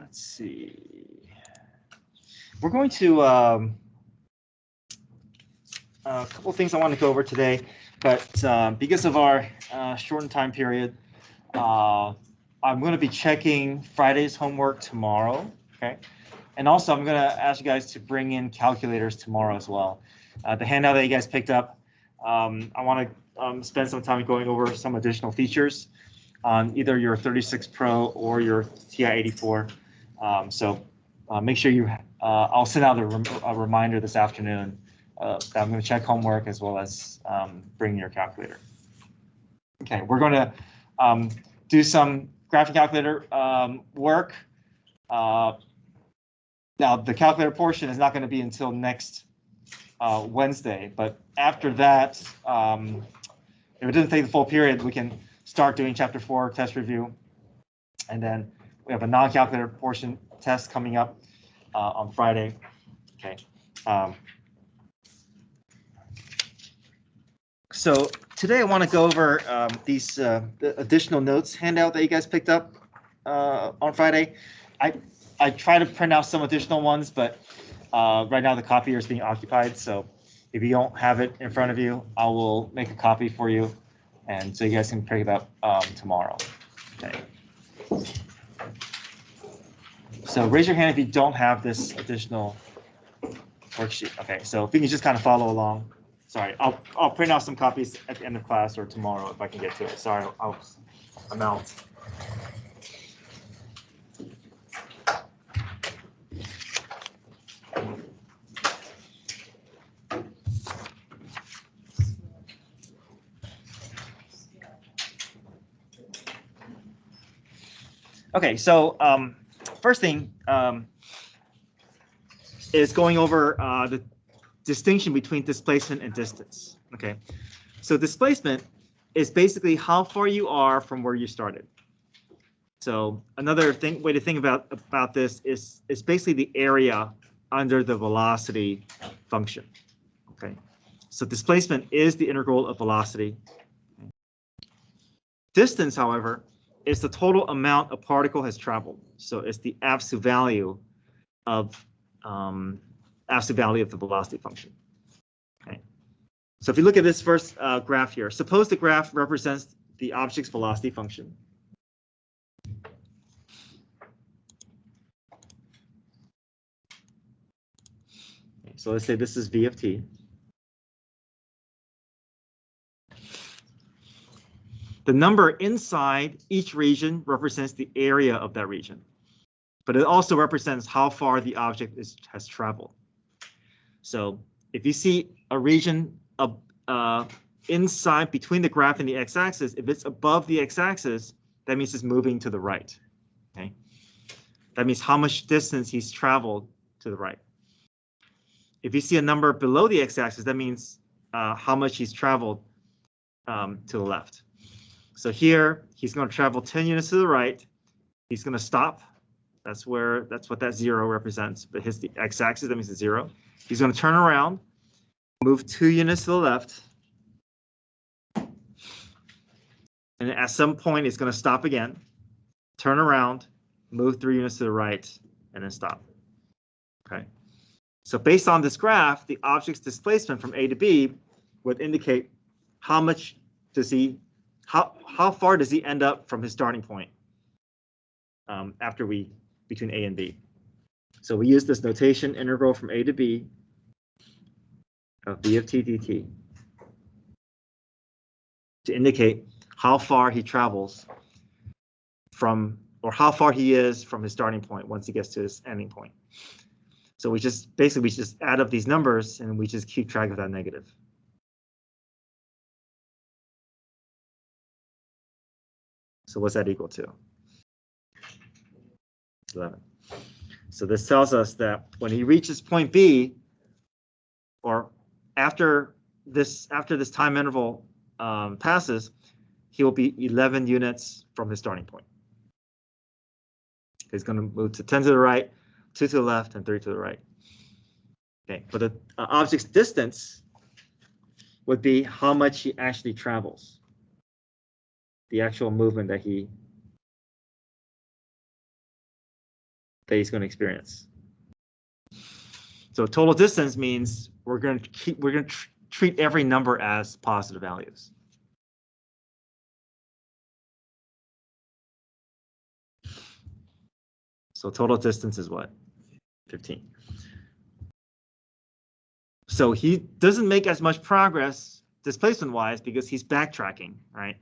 let's see. We're going to a couple of things I want to go over today, but because of our shortened time period, I'm going to be checking Friday's homework tomorrow. Okay, and also I'm going to ask you guys to bring in calculators tomorrow as well. The handout that you guys picked up, I want to spend some time going over some additional features on either your 36 Pro or your TI-84. So make sure you, I'll send out a reminder this afternoon that I'm going to check homework as well as bring your calculator. Okay, we're going to do some graphing calculator work. Now, the calculator portion is not going to be until next Wednesday, but after that, if it doesn't take the full period, we can start doing Chapter 4 test review. And then we have a non-calculator portion test coming up on Friday. Okay. So today I want to go over these the additional notes handout that you guys picked up on Friday. I try to print out some additional ones, but right now the copier is being occupied. So if you don't have it in front of you, I will make a copy for you, and so you guys can pick it up tomorrow. Okay. So raise your hand if you don't have this additional worksheet. Okay, so if you can just kind of follow along. Sorry, I'll print out some copies at the end of class or tomorrow if I can get to it. Sorry, I'm out. Okay, so first thing is going over the distinction between displacement and distance. Okay, so displacement is basically how far you are from where you started. So another way to think about this is basically the area under the velocity function. Okay, so displacement is the integral of velocity. Distance, however, is the total amount a particle has traveled. So it's the absolute value of the velocity function. Okay. So if you look at this first graph here, suppose the graph represents the object's velocity function. Okay, so let's say this is v of t. The number inside each region represents the area of that region, but it also represents how far the object has traveled. So if you see a region inside between the graph and the x-axis, if it's above the x-axis, that means it's moving to the right. Okay, that means how much distance he's traveled to the right. If you see a number below the x-axis, that means how much he's traveled to the left. So here he's going to travel 10 units to the right. He's going to stop. That's what that 0 represents. But hits the x-axis, that means it's 0. He's going to turn around, move 2 units to the left, and at some point it's going to stop again, turn around, move 3 units to the right, and then stop. Okay. So based on this graph, the object's displacement from A to B would indicate how far does he end up from his starting point between A and B. So we use this notation integral from A to B of v of t dt to indicate how far he travels from, or how far he is from his starting point once he gets to his ending point. So we just add up these numbers and we just keep track of that negative. So what's that equal to? 11. So this tells us that when he reaches point B, or after this time interval passes, he will be 11 units from his starting point. He's going to move to 10 to the right, 2 to the left, and 3 to the right. Okay, but the object's distance would be how much he actually travels. The actual movement that he that he's going to experience. So total distance means we're going to treat every number as positive values. So total distance is what? 15. So he doesn't make as much progress displacement-wise because he's backtracking, right?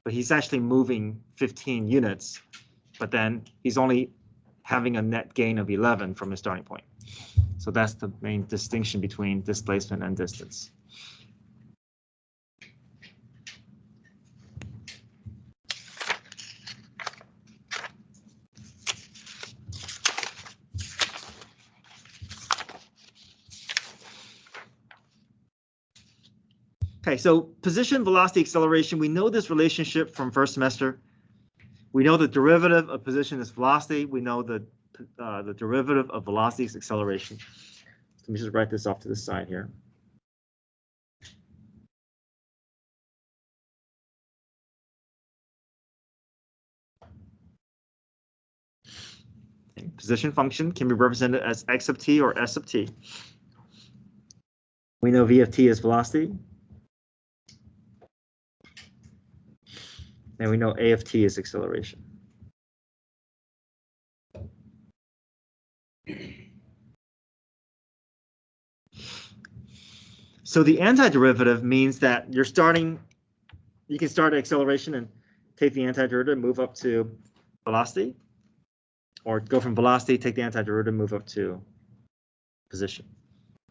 But he's actually moving 15 units, but then he's only having a net gain of 11 from his starting point. So that's the main distinction between displacement and distance. Okay, so position, velocity, acceleration. We know this relationship from first semester. We know the derivative of position is velocity. We know the derivative of velocity is acceleration. Let me just write this off to the side here. Okay, position function can be represented as x of t or s of t. We know v of t is velocity. And we know a of t is acceleration. So the antiderivative means that you can start at acceleration and take the antiderivative, move up to velocity, or go from velocity, take the antiderivative, move up to position.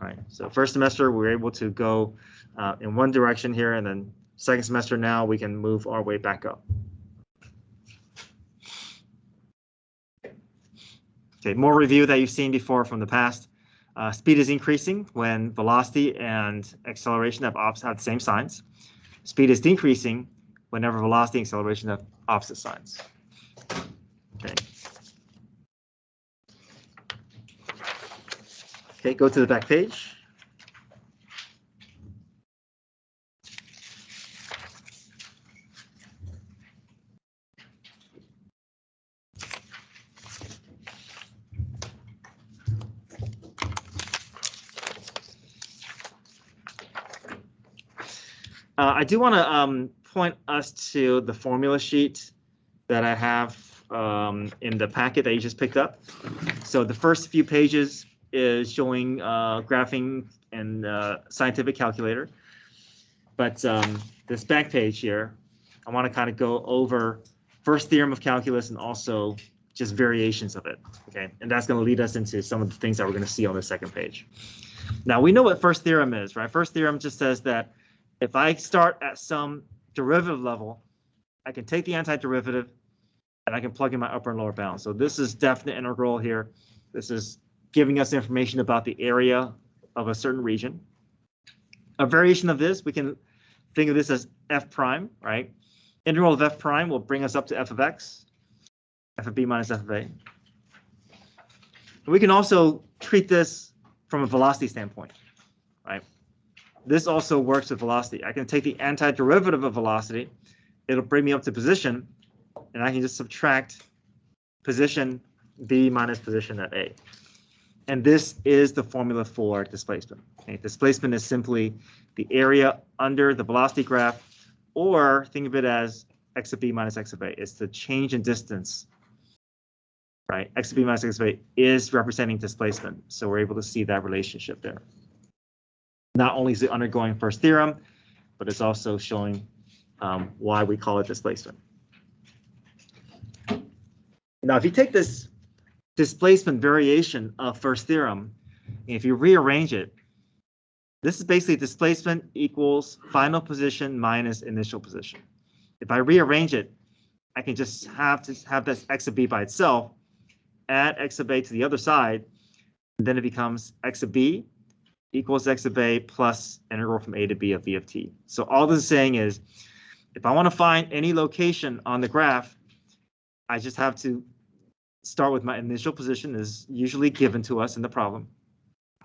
All right. So first semester, we were able to go in one direction here, and then second semester now we can move our way back up. Okay, more review that you've seen before from the past. Speed is increasing when velocity and acceleration have the same signs. Speed is decreasing whenever velocity and acceleration have opposite signs. Okay. Okay, go to the back page. I do want to point us to the formula sheet that I have in the packet that you just picked up. So the first few pages is showing graphing and scientific calculator. But this back page here, I want to kind of go over first theorem of calculus and also just variations of it. Okay, and that's going to lead us into some of the things that we're going to see on the second page. Now we know what first theorem is, right? First theorem just says that if I start at some derivative level, I can take the antiderivative and I can plug in my upper and lower bounds. So this is definite integral here. This is giving us information about the area of a certain region. A variation of this, we can think of this as f prime, right? Integral of f prime will bring us up to f of x, f of b minus f of a. And we can also treat this from a velocity standpoint, right? This also works with velocity. I can take the antiderivative of velocity. It'll bring me up to position, and I can just subtract position b minus position at a. And this is the formula for displacement. Okay? Displacement is simply the area under the velocity graph, or think of it as x of b minus x of a. It's the change in distance, right? X of b minus x of a is representing displacement. So we're able to see that relationship there. Not only is it undergoing first theorem, but it's also showing why we call it displacement. Now, if you take this displacement variation of first theorem, if you rearrange it, this is basically displacement equals final position minus initial position. If I rearrange it, I can just have this x of b by itself, add x of a to the other side, and then it becomes x of b equals x of a plus integral from a to b of v of t. So all this is saying is, if I want to find any location on the graph, I just have to start with my initial position is usually given to us in the problem,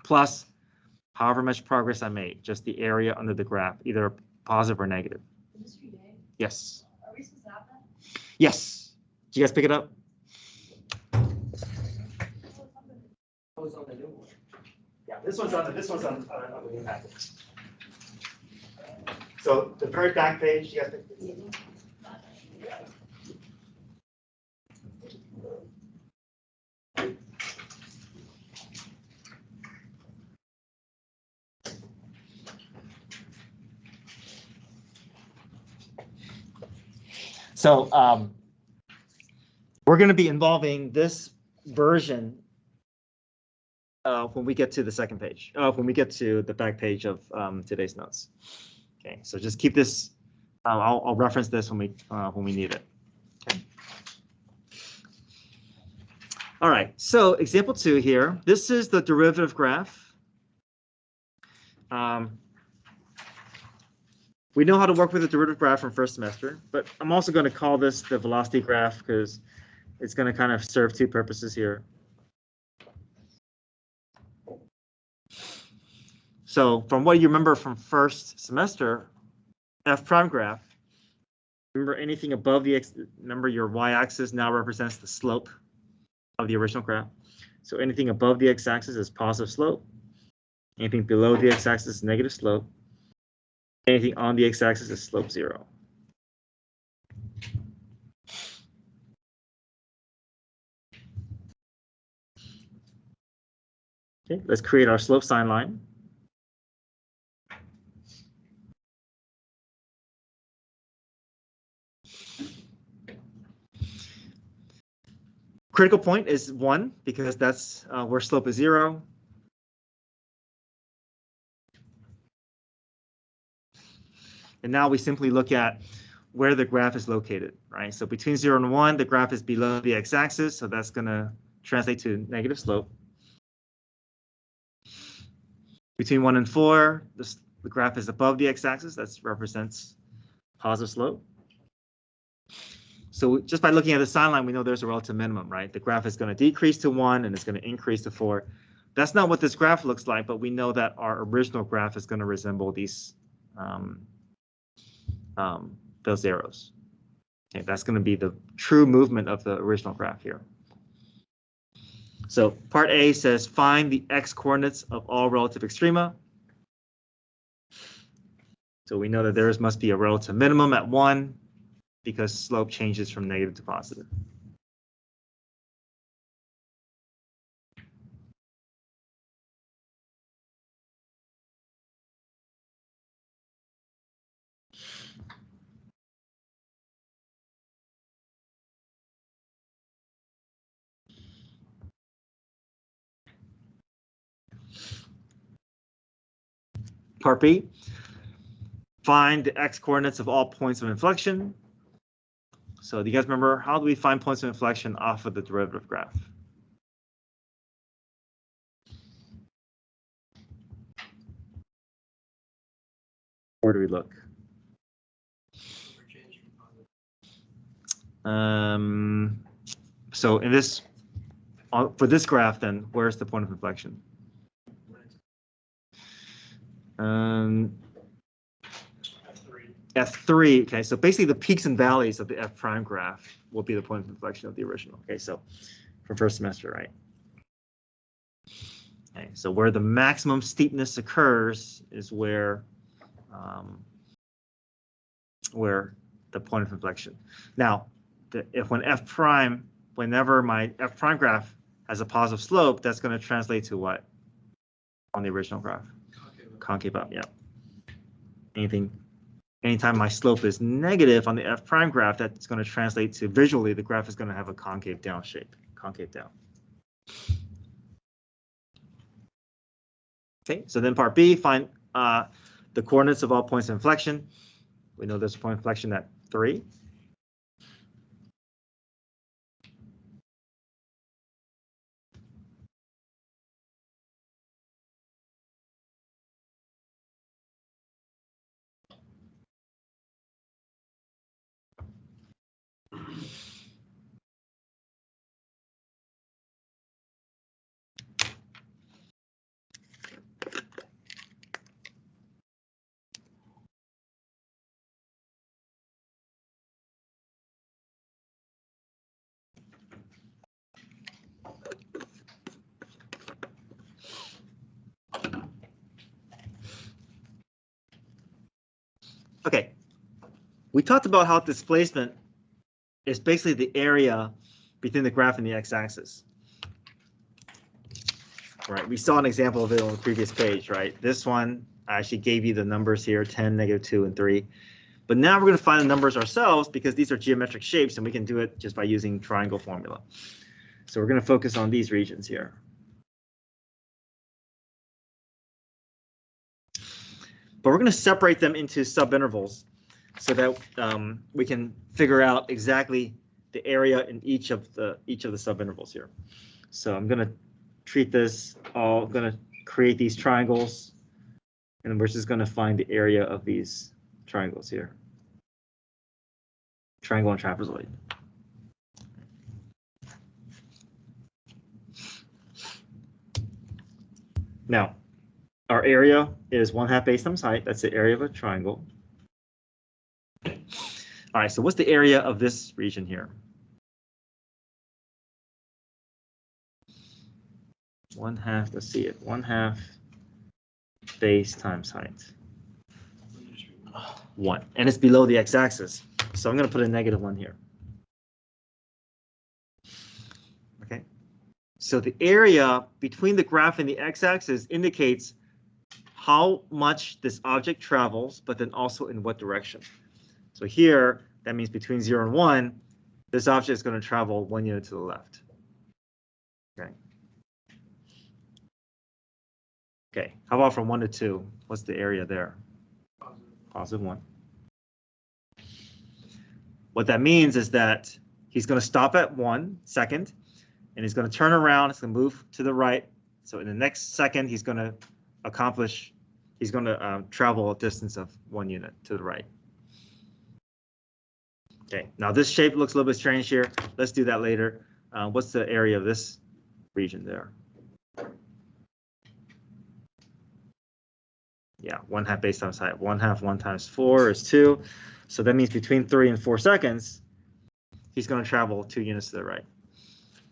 plus however much progress I made, just the area under the graph, either positive or negative. Mr. Day, Yes. are we supposed to have that? Yes. Did you guys pick it up? This one's on the new packet. So the very back page, you guys think? So we're going to be involving this version when we get to the second page, when we get to the back page of today's notes. Okay, so just keep this. I'll reference this when we need it. Okay. All right, so example 2 here. This is the derivative graph. We know how to work with the derivative graph from first semester, but I'm also going to call this the velocity graph because it's going to kind of serve two purposes here. So from what you remember from first semester, f prime graph, remember anything above the x, remember your y-axis now represents the slope of the original graph. So anything above the x-axis is positive slope. Anything below the x-axis is negative slope. Anything on the x-axis is slope 0. Okay, let's create our slope sign line. Critical point is 1 because that's where slope is 0. And now we simply look at where the graph is located, right? So between 0 and 1, the graph is below the x-axis, so that's going to translate to negative slope. Between 1 and 4, the graph is above the x-axis, that represents positive slope. So just by looking at the sign line, we know there's a relative minimum, right? The graph is going to decrease to 1 and it's going to increase to 4. That's not what this graph looks like, but we know that our original graph is going to resemble these those arrows. Okay, that's going to be the true movement of the original graph here. So part A says find the x coordinates of all relative extrema. So we know that there must be a relative minimum at 1 because slope changes from negative to positive. Part B, find the x coordinates of all points of inflection. So do you guys remember, how do we find points of inflection off of the derivative graph? Where do we look? So in this, for this graph, then where's the point of inflection? F3. Okay, so basically the peaks and valleys of the f prime graph will be the point of inflection of the original. Okay, so for first semester, right? Okay, so where the maximum steepness occurs is where the point of inflection. Now, whenever my f prime graph has a positive slope, that's going to translate to what on the original graph? Concave up, yeah. Anytime my slope is negative on the f prime graph, that's going to translate to visually the graph is going to have a concave down shape, concave down. Okay, so then part B, find the coordinates of all points of inflection. We know there's a point of inflection at 3. We talked about how displacement is basically the area between the graph and the x-axis. Right, we saw an example of it on the previous page, right? This one, I actually gave you the numbers here, 10, -2, and 3. But now we're going to find the numbers ourselves because these are geometric shapes and we can do it just by using triangle formula. So we're going to focus on these regions here. But we're going to separate them into subintervals so that we can figure out exactly the area in each of the subintervals here. So I'm going to treat this all, I'm going to create these triangles, and we're just going to find the area of these triangles here. Triangle and trapezoid. Now, our area is 1/2 base times height. That's the area of a triangle. All right, so what's the area of this region here? 1/2, let's see it, 1/2 base times height. 1, and it's below the x-axis. So I'm going to put a -1 here. Okay. So the area between the graph and the x-axis indicates how much this object travels, but then also in what direction. So here, that means between 0 and 1, this object is going to travel 1 unit to the left. Okay. Okay, how about from 1 to 2? What's the area there? +1. What that means is that he's going to stop at 1 second, and he's going to turn around, it's going to move to the right. So in the next second, he's going to travel a distance of 1 unit to the right. Okay, now this shape looks a little bit strange here. Let's do that later. What's the area of this region there? Yeah, 1/2 base times height. 1/2, 1 times 4 is 2. So that means between 3 and 4 seconds, he's going to travel 2 units to the right.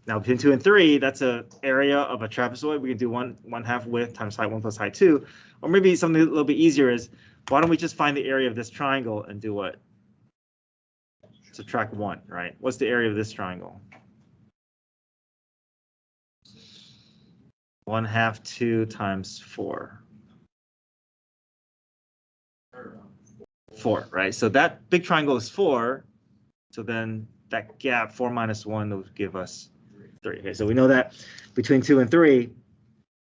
Now between 2 and 3, that's an area of a trapezoid. We can do 1/2 width times height 1 plus height 2. Or maybe something a little bit easier is, why don't we just find the area of this triangle and do what? Subtract 1, right? What's the area of this triangle? 1/2 2 times 4. 4, right? So that big triangle is 4. So then that gap, 4 minus 1, will give us 3. Okay, so we know that between 2 and 3,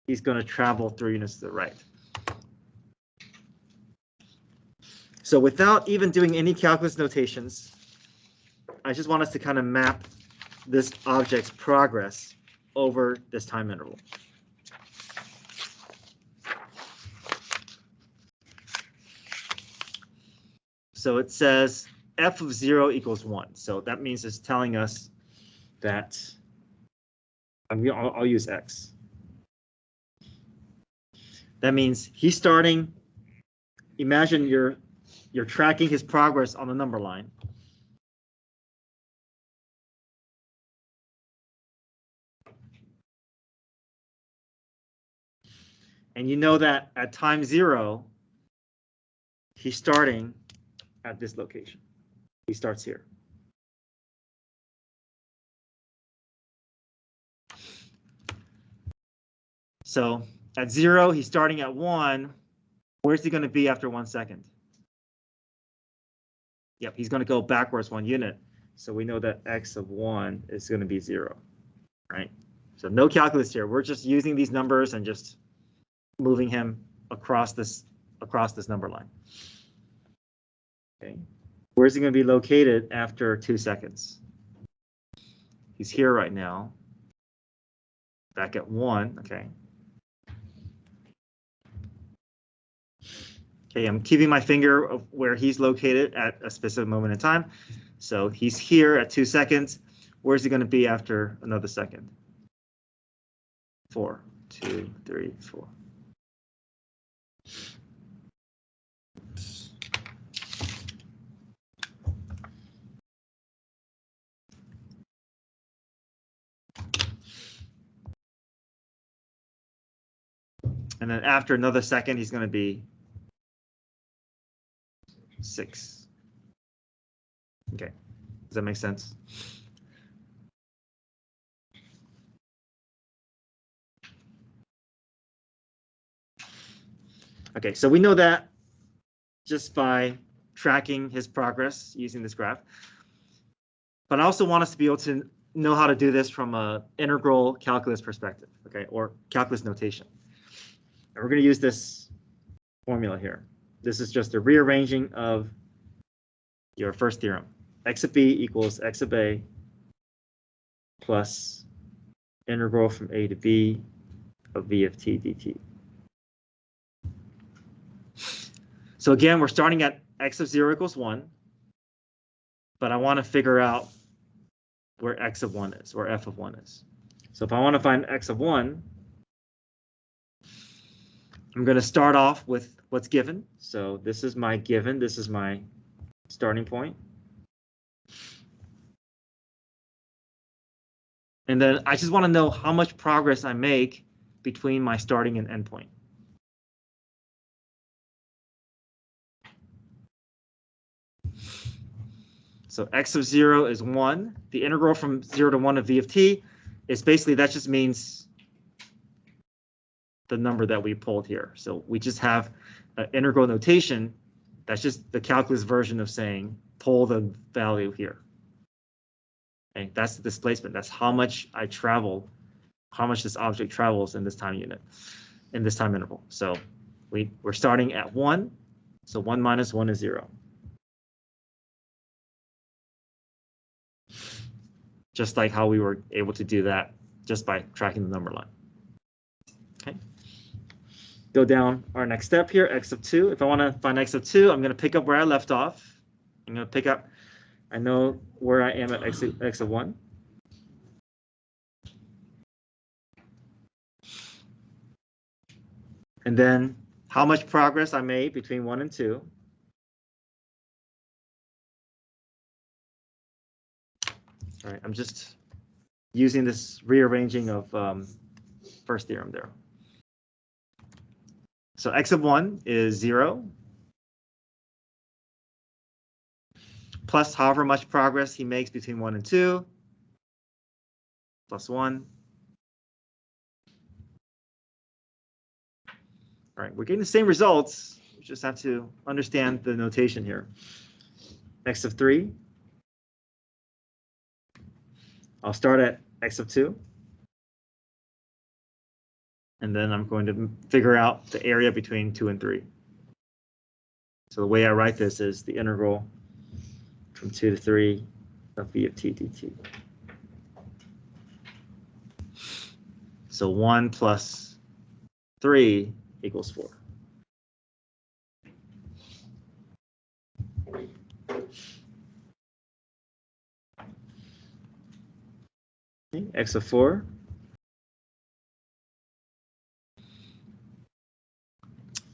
he's going to travel 3 units to the right. So without even doing any calculus notations, I just want us to kind of map this object's progress over this time interval. So it says f of 0 equals 1. So that means it's telling us that I'll use x. That means he's starting. Imagine you're tracking his progress on the number line. And you know that at time 0, he's starting at this location. He starts here. So at 0, he's starting at 1. Where's he going to be after 1 second? Yep, he's going to go backwards 1 unit. So we know that x of 1 is going to be 0, right? So no calculus here. We're just using these numbers and just moving him across this number line. Okay, where's he going to be located after 2 seconds? He's here right now. Back at 1. Okay. Okay, I'm keeping my finger of where he's located at a specific moment in time. So he's here at 2 seconds. Where's he going to be after another second? 4, 2, 3, 4. And then after another second, he's going to be 6. Okay, does that make sense? Okay, so we know that just by tracking his progress using this graph. But I also want us to be able to know how to do this from an integral calculus perspective, okay, or calculus notation. And we're going to use this formula here. This is just a rearranging of your first theorem. X of b equals x of a plus integral from a to b of v of t dt. So again, we're starting at x of 0 equals 1, but I want to figure out where x of 1 is, or f of 1 is. So if I want to find x of 1, I'm going to start off with what's given. So this is my given, this is my starting point. And then I just want to know how much progress I make between my starting and end point. So x of 0 is 1. The integral from 0 to 1 of v of t is basically, that just means the number that we pulled here. So we just have an integral notation. That's just the calculus version of saying pull the value here. Okay, that's the displacement. That's how much I travel, how much this object travels in this time unit, in this time interval. So we're starting at 1. So 1 minus 1 is 0. Just like how we were able to do that just by tracking the number line. Okay. Go down our next step here, x of 2. If I want to find x of 2, I'm going to pick up where I left off. I'm going to pick up, I know where I am at x of 1. And then how much progress I made between 1 and 2. All right, I'm just using this rearranging of first theorem there. So x of 1 is 0 plus however much progress he makes between 1 and 2 plus 1. All right, we're getting the same results. We just have to understand the notation here. X of 3. I'll start at x of 2. And then I'm going to figure out the area between 2 and 3. So the way I write this is the integral from 2 to 3 of v of t dt. So 1 plus 3 equals 4. Okay, x of 4.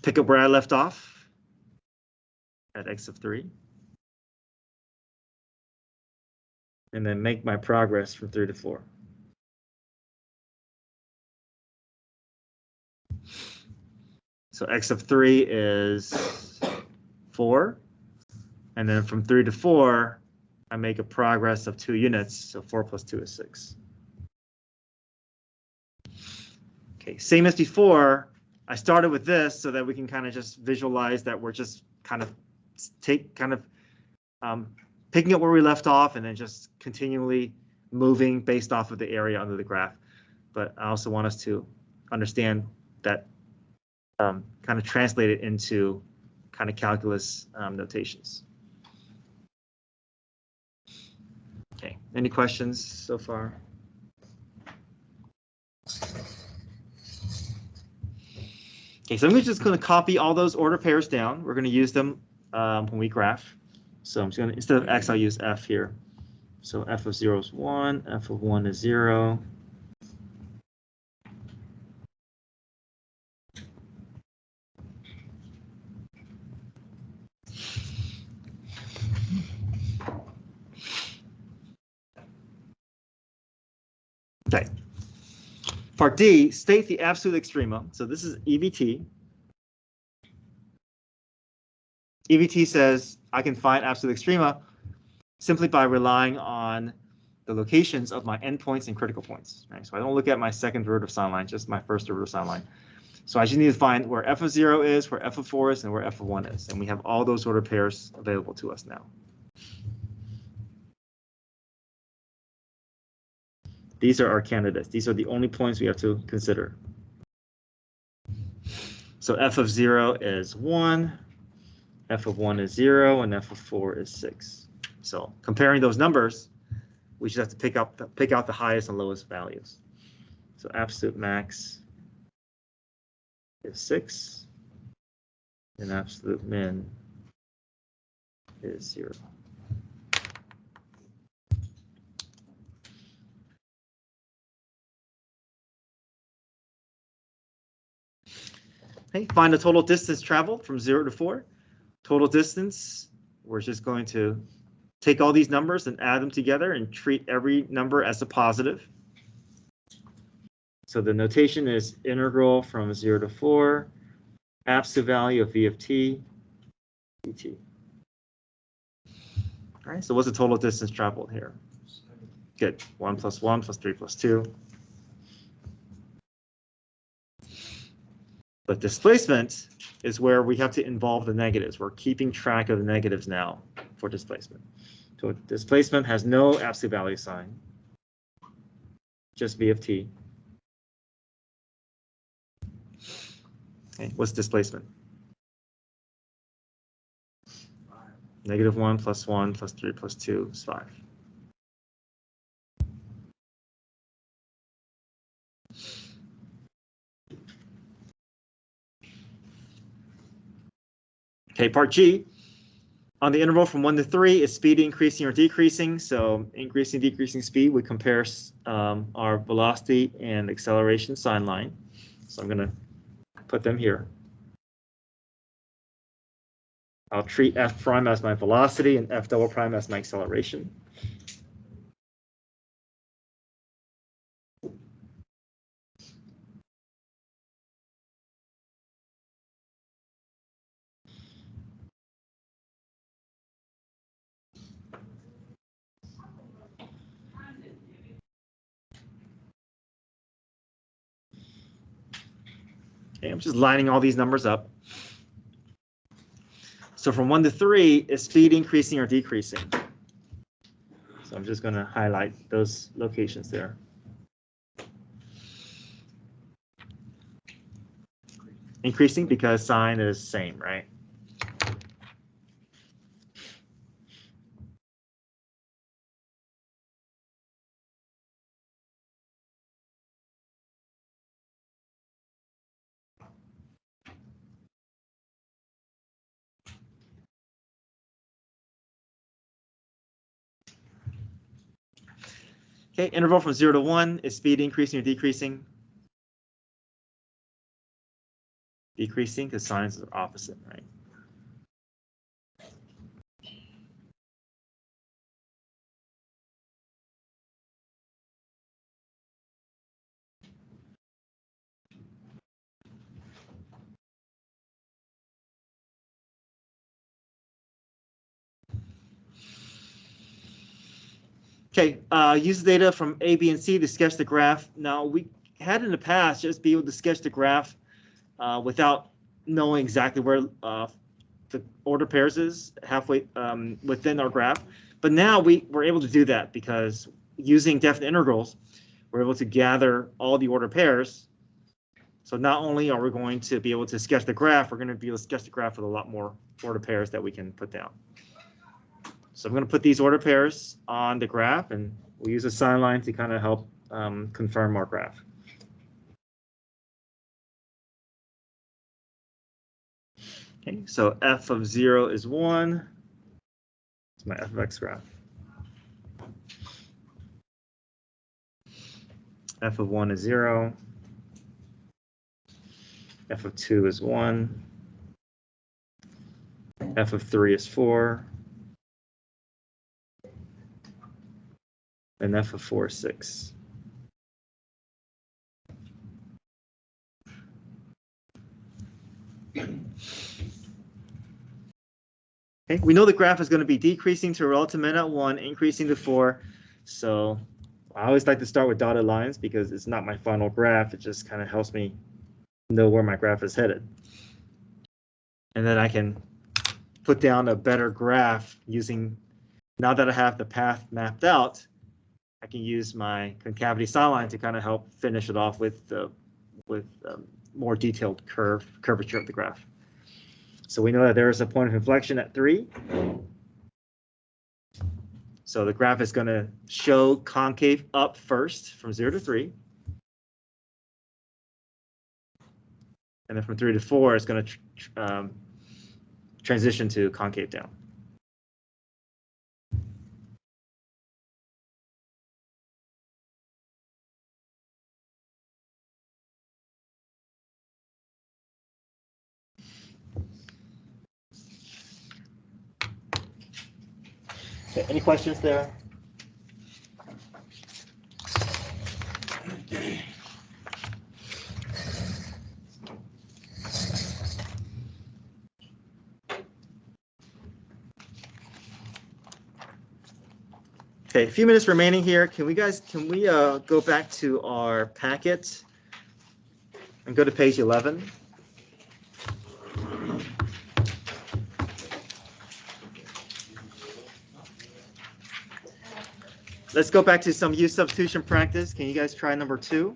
Pick up where I left off at x of 3. And then make my progress from 3 to 4. So x of 3 is 4. And then from 3 to 4, I make a progress of 2 units. So 4 plus 2 is 6. Okay, same as before. I started with this so that we can kind of just visualize that we're just kind of picking up where we left off and then just continually moving based off of the area under the graph. But I also want us to understand that kind of translate it into kind of calculus notations. Okay, any questions so far? Okay, so I'm just going to copy all those order pairs down. We're going to use them when we graph. So I'm just going to, instead of x, I'll use f here. So f of 0 is 1, f of 1 is 0. Okay. Part D, state the absolute extrema. So this is EVT. EVT says I can find absolute extrema. simply by relying on the locations of my endpoints and critical points. Right? So I don't look at my second derivative sign line, just my first derivative sign line. So I just need to find where f of 0 is, where f of 4 is, and where f of 1 is. And we have all those ordered pairs available to us now. These are our candidates. These are the only points we have to consider. So f of 0 is 1, f of 1 is 0, and f of 4 is 6. So comparing those numbers, we just have to pick out the highest and lowest values. So absolute max is 6, and absolute min is 0. Okay, find the total distance traveled from 0 to 4. Total distance, we're just going to take all these numbers and add them together and treat every number as a positive. So the notation is integral from 0 to 4, absolute value of v of t, dt. All right, so what's the total distance traveled here? Good, 1 plus 1 plus 3 plus 2. But displacement is where we have to involve the negatives. We're keeping track of the negatives now for displacement. So displacement has no absolute value sign, just v of t. Okay, what's displacement? Negative 1 plus 1 plus 3 plus 2 is 5. Okay, part G. On the interval from 1 to 3, is speed increasing or decreasing? So increasing, decreasing speed, we compare our velocity and acceleration sign line. So I'm going to put them here. I'll treat f prime as my velocity and f double prime as my acceleration. Okay, I'm just lining all these numbers up. So from 1 to 3, is speed increasing or decreasing? So I'm just going to highlight those locations there. Increasing because sign is same, right? Okay, interval from 0 to 1, is speed increasing or decreasing? Decreasing because signs are opposite, right? Okay, use the data from A, B, and C to sketch the graph. Now, we had in the past just be able to sketch the graph without knowing exactly where the order pairs is halfway within our graph. But now we're able to do that because using definite integrals, we're able to gather all the order pairs. So not only are we going to be able to sketch the graph, we're going to be able to sketch the graph with a lot more order pairs that we can put down. So I'm going to put these order pairs on the graph, and we'll use a sign line to kind of help confirm our graph. Okay, so f of 0 is 1. It's my f of x graph. F of 1 is 0. F of 2 is 1. F of 3 is 4. And f of 4 is 6. Okay, we know the graph is going to be decreasing to a relative min at 1, increasing to 4. So I always like to start with dotted lines because it's not my final graph. It just kind of helps me know where my graph is headed. And then I can put down a better graph using, now that I have the path mapped out, I can use my concavity sideline to kind of help finish it off with more detailed curvature of the graph. So we know that there is a point of inflection at 3. So the graph is going to show concave up first from 0 to 3. And then from 3 to 4, it's going to transition to concave down. Okay, any questions there? Okay, a few minutes remaining here. Can we go back to our packet and go to page 11? Let's go back to some use substitution practice. Can you guys try number 2?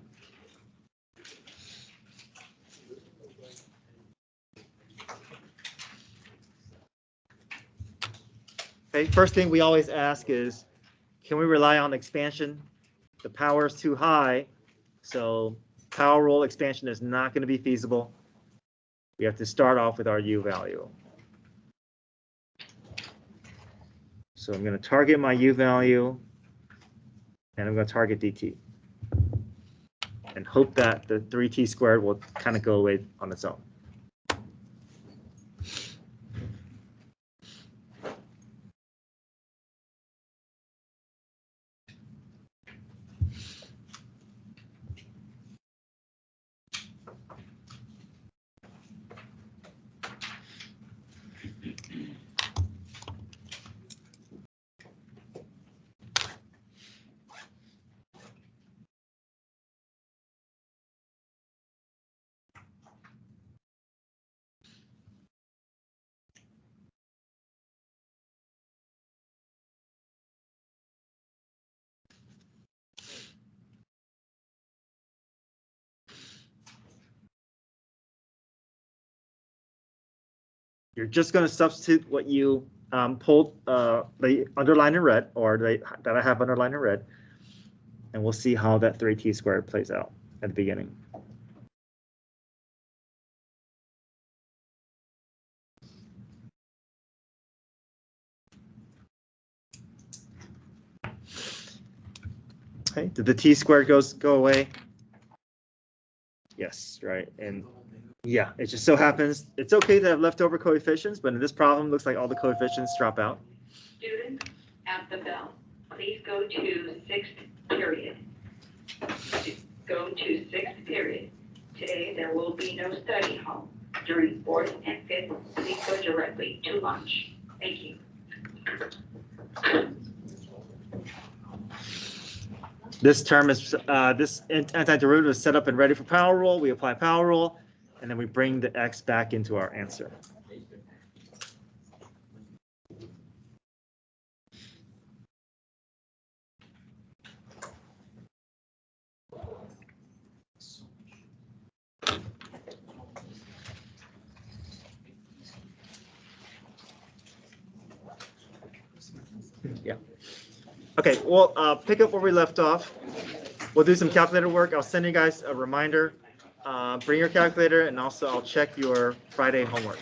Okay, first thing we always ask is, can we rely on expansion? The power is too high, so power rule expansion is not going to be feasible. We have to start off with our U value. So I'm going to target my U value, and I'm going to target dt. And hope that the 3t squared will kind of go away on its own. You're just going to substitute what you pulled, the underline in red, or that I have underlined in red, and we'll see how that 3t squared plays out at the beginning. Okay, did the t squared go away? Yes, right, and yeah, it just so happens, it's okay to have leftover coefficients, but in this problem, it looks like all the coefficients drop out. Students at the bell, please go to 6th period. Go to 6th period. Today, there will be no study hall. During 4th and 5th, please go directly to lunch. Thank you. This term is, this antiderivative is set up and ready for power rule. We apply power rule, and then we bring the x back into our answer. Yeah. Okay, we'll pick up where we left off. We'll do some calculator work. I'll send you guys a reminder. Bring your calculator, and also I'll check your Friday homework.